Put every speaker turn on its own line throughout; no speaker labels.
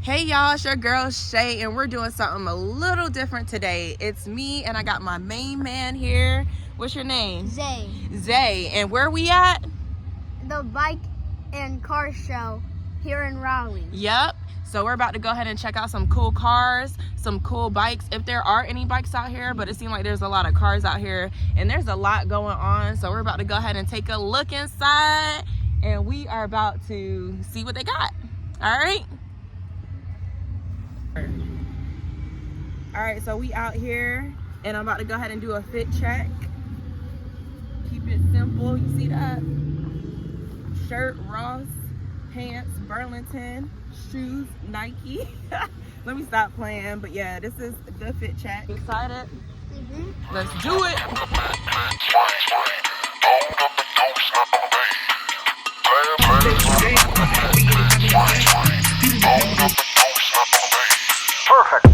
Hey y'all, it's your girl Shay, and we're doing something a little different today. It's me, and I got my main man here. What's your name?
Zay.
Zay. And where we at?
The bike and car show here in Raleigh.
Yep. So we're about to go ahead and check out some cool cars, some cool bikes, if there are any bikes out here, but it seems like there's a lot of cars out here, and there's a lot going on. So we're about to go ahead and take a look inside, and we are about to see what they got. All right? All right, so we out here, and I'm about to go ahead and do a fit check. Keep it simple. You see that? Shirt, Ross. Pants, Burlington. Shoes, Nike. Let me stop playing. But yeah, this is the fit check. Excited? Mm-hmm. Let's do it.
Perfect.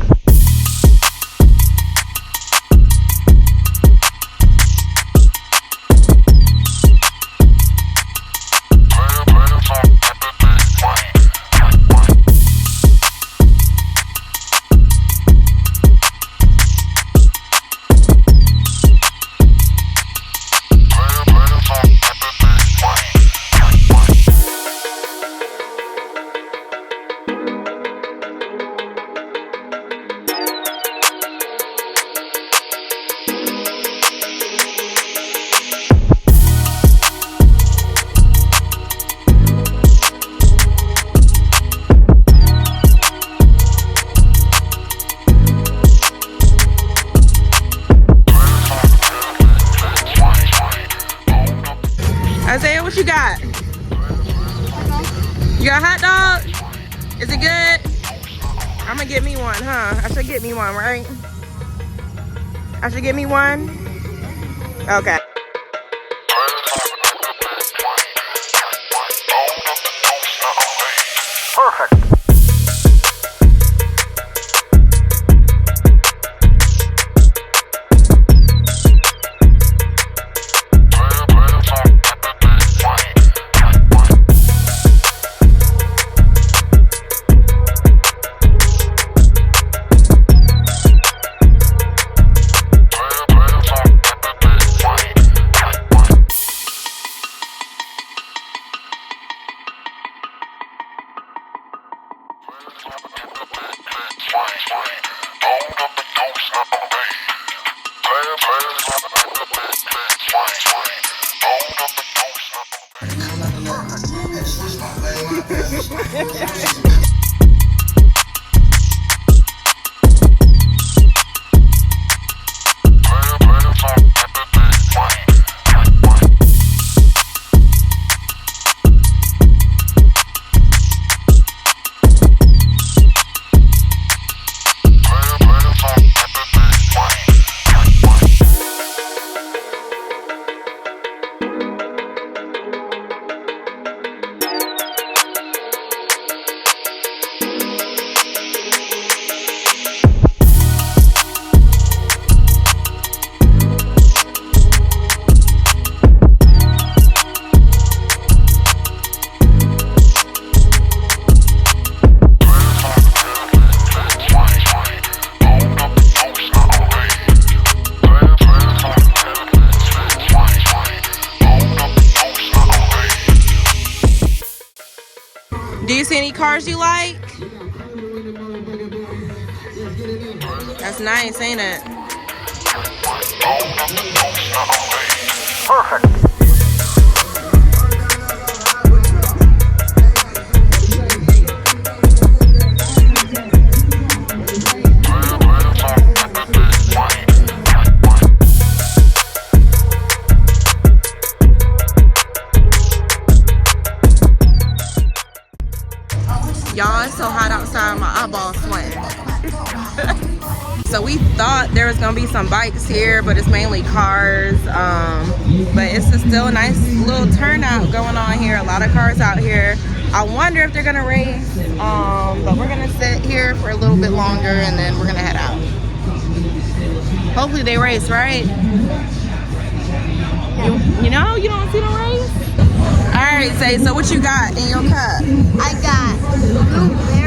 Isaiah, what you got? You got a hot dog? Is it good? I'm gonna get me one, huh? I should get me one, right? I should get me one? Okay.
Perfect.
Do you see any cars you like? That's nice, ain't it?
Perfect.
Y'all, it's so hot outside, my eyeballs sweating. So we thought there was gonna be some bikes here, but it's mainly cars. But it's still a nice little turnout going on here. A lot of cars out here. I wonder if they're gonna race, but we're gonna sit here for a little bit longer and then we're gonna head out. Hopefully they race, right? You know, you don't see the race? All right, Zay, so what you got in your cup?
I got blueberry